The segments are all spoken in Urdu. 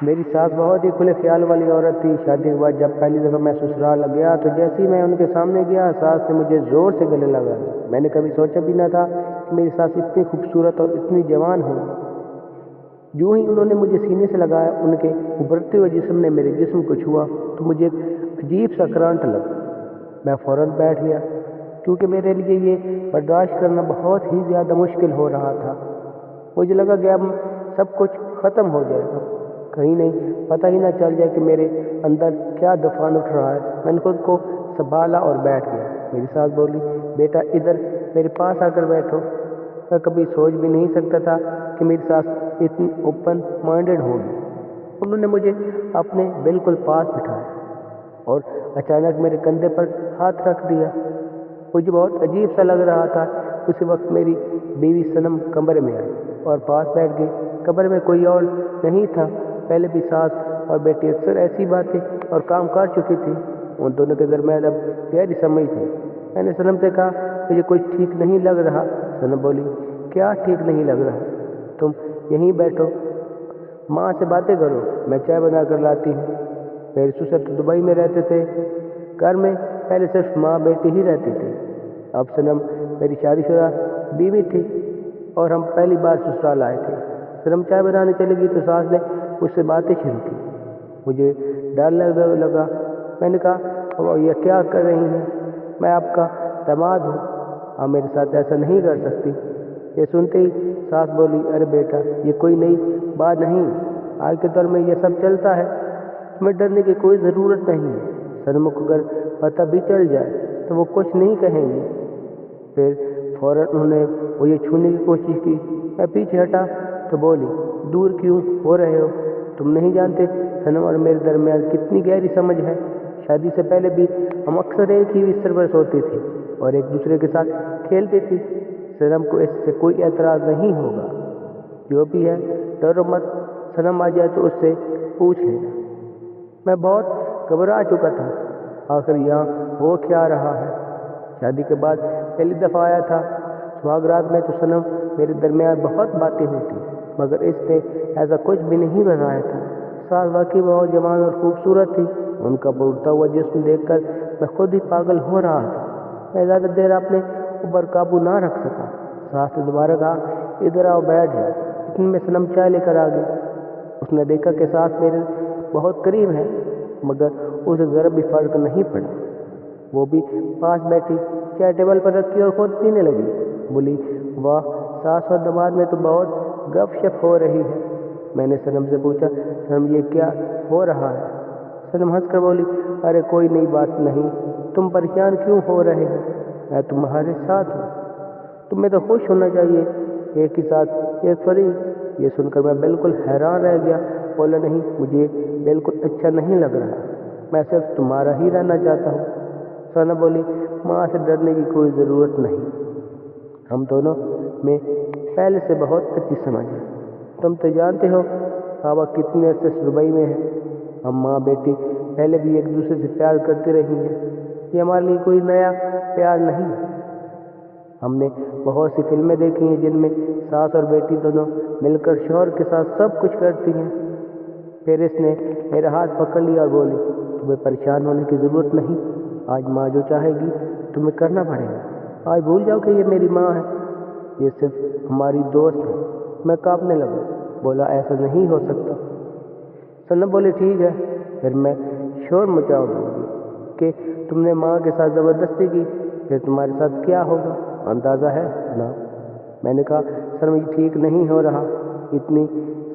میری ساس بہت ہی کھلے خیال والی عورت تھی۔ شادی کے بعد جب پہلی دفعہ میں سسرال گیا تو جیسے ہی میں ان کے سامنے گیا، ساس نے مجھے زور سے گلے لگا لی۔ میں نے کبھی سوچا بھی نہ تھا کہ میری ساس اتنی خوبصورت اور اتنی جوان ہو۔ جو ہی انہوں نے مجھے سینے سے لگایا، ان کے ابھرتے ہوئے جسم نے میرے جسم کو چھوا تو مجھے ایک عجیب سا کرانٹ لگا۔ میں فوراً بیٹھ گیا کیونکہ میرے لیے یہ برداشت کرنا بہت ہی زیادہ مشکل ہو رہا تھا۔ مجھے لگا کہ اب سب کچھ ختم ہو جائے گا، کہیں نہیں پتہ ہی نہ چل جائے کہ میرے اندر کیا طوفان اٹھ رہا ہے۔ میں نے خود کو سنبھالا اور بیٹھ گیا۔ میری ساس بولی، بیٹا ادھر میرے پاس آ کر بیٹھو۔ میں کبھی سوچ بھی نہیں سکتا تھا کہ میری ساس اتنی اوپن مائنڈڈ ہوگی۔ انہوں نے مجھے اپنے بالکل پاس بٹھایا اور اچانک میرے کندھے پر ہاتھ رکھ دیا۔ مجھے بہت عجیب سا لگ رہا تھا۔ اسی وقت میری بیوی صنم کمرے میں آئی اور پاس بیٹھ گئی۔ کمرے میں کوئی اور نہیں تھا۔ پہلے بھی ساس اور بیٹی اکثر ایسی باتیں اور کام کر چکی تھی۔ ان دونوں کے درمیان اب گہری سمجھ تھی۔ میں نے صنم سے کہا، مجھے کچھ ٹھیک نہیں لگ رہا۔ صنم بولی، کیا ٹھیک نہیں لگ رہا؟ تم یہیں بیٹھو، ماں سے باتیں کرو، میں چائے بنا کر لاتی ہوں۔ میرے سسر تو دبئی میں رہتے تھے۔ گھر میں پہلے صرف ماں بیٹی ہی رہتی تھی۔ اب صنم میری شادی شدہ بیوی تھی اور ہم پہلی بار سسرال آئے تھے۔ صنم چائے بنانے چلے گی تو ساس نے مجھ سے باتیں شروع کی۔ مجھے ڈر لگا۔ میں نے کہا، یہ کیا کر رہی ہیں؟ میں آپ کا داماد ہوں، آپ میرے ساتھ ایسا نہیں کر سکتی۔ یہ سنتے ہی ساس بولی، ارے بیٹا، یہ کوئی نئی بات نہیں، آج کے دور میں یہ سب چلتا ہے، تمہیں ڈرنے کی کوئی ضرورت نہیں ہے۔ صنم کو اگر پتہ بھی چل جائے تو وہ کچھ نہیں کہیں گی۔ پھر فوراً انہوں نے مجھے چھونے کی کوشش کی۔ میں پیچھے ہٹا تو بولی، دور کیوں ہو رہے ہو؟ تم نہیں جانتے صنم اور میرے درمیان کتنی گہری سمجھ ہے۔ شادی سے پہلے بھی ہم اکثر ایک ہی بستر پر سوتی تھی اور ایک دوسرے کے ساتھ کھیلتی تھی۔ صنم کو اس سے کوئی اعتراض نہیں ہوگا۔ جو بھی ہے ڈرو مت، صنم آ جائے تو اس سے پوچھ لینا۔ میں بہت گھبرا چکا تھا، آخر یہاں ہو کیا رہا ہے؟ شادی کے بعد پہلی دفعہ آیا تھا۔ سہاگ رات میں تو صنم میرے درمیان بہت باتیں ہوتی، مگر اس نے ایسا کچھ بھی نہیں بتایا تھا۔ ساس واقعی بہت جوان اور خوبصورت تھی۔ ان کا بڑھتا ہوا جسم دیکھ کر میں خود ہی پاگل ہو رہا تھا۔ میں زیادہ دیر اپنے اوپر قابو نہ رکھ سکا۔ ساس نے دوبارہ کہا، ادھر آؤ، بیٹھ جاؤ۔ اتنے میں صنم چائے لے کر آ گئی۔ اس نے دیکھا کہ ساس میرے بہت قریب ہے، مگر اسے ذرا بھی فرق نہیں پڑا۔ وہ بھی پاس بیٹھی، چائے ٹیبل پر رکھی اور خود پینے لگی۔ بولی، واہ، ساس اور داماد میں تو بہت گپ شپ ہو رہی ہے۔ میں نے صنم سے پوچھا، صنم یہ کیا ہو رہا ہے؟ صنم ہنس کر بولی، ارے کوئی نئی بات نہیں، تم پریشان کیوں ہو رہے ہو؟ میں تمہارے ساتھ ہوں، تمہیں تو خوش ہونا چاہیے، ایک ہی ساتھ ایک فریق۔ یہ سن کر میں بالکل حیران رہ گیا۔ بولا، نہیں، مجھے بالکل اچھا نہیں لگ رہا، میں صرف تمہارا ہی رہنا چاہتا ہوں۔ صنم بولی، ماں سے ڈرنے کی کوئی ضرورت نہیں، ہم دونوں میں پہلے سے بہت اچھی سمجھ ہے۔ تم تو جانتے ہو بابا کتنے عرصے سے دبئی میں ہے، ہم ماں بیٹی پہلے بھی ایک دوسرے سے پیار کرتی رہی ہیں، یہ ہمارے لیے کوئی نیا پیار نہیں۔ ہم نے بہت سی فلمیں دیکھی ہیں جن میں ساس اور بیٹی دونوں مل کر شوہر کے ساتھ سب کچھ کرتی ہیں۔ پھر اس نے میرا ہاتھ پکڑ لیا اور بولی، تمہیں پریشان ہونے کی ضرورت نہیں، آج ماں جو چاہے گی تمہیں کرنا پڑے گا۔ آج بھول جاؤ کہ یہ میری ماں ہے، یہ صرف ہماری دوست ہے۔ میں کانپنے لگا، بولا، ایسا نہیں ہو سکتا۔ صنم بولی، ٹھیک ہے، پھر میں شور مچا دوں گی کہ تم نے ماں کے ساتھ زبردستی کی، پھر تمہارے ساتھ کیا ہوگا اندازہ ہے نا؟ میں نے کہا، صنم یہ ٹھیک نہیں ہو رہا، اتنی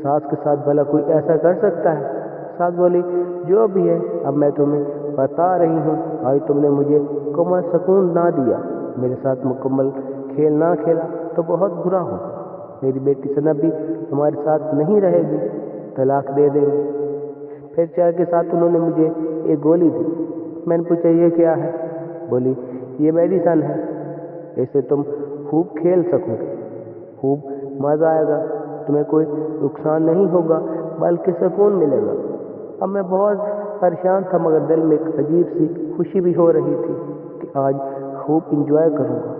ساس کے ساتھ بھلا کوئی ایسا کر سکتا ہے؟ ساس بولی، جو بھی ہے اب میں تمہیں بتا رہی ہوں، آج تم نے مجھے مکمل سکون نہ دیا، میرے ساتھ مکمل کھیل نہ کھیلا تو بہت برا ہوگا۔ میری بیٹی صنم بھی تمہارے ساتھ نہیں رہے گی، طلاق دے دیں گے۔ پھر چائے کے ساتھ انہوں نے مجھے ایک گولی دی۔ میں نے پوچھا، یہ کیا ہے؟ بولی، یہ میڈیسن ہے، اس سے تم خوب کھیل سکو گے، خوب مزہ آئے گا، تمہیں کوئی نقصان نہیں ہوگا بلکہ سکون ملے گا۔ اب میں بہت پریشان تھا مگر دل میں ایک عجیب سی خوشی بھی ہو رہی تھی کہ آج خوب انجوائے کروں گا۔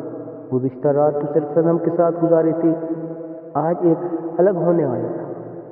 گزشتہ رات تو صرف صنم کے ساتھ گزاری تھی، آج ایک الگ ہونے والا تھا،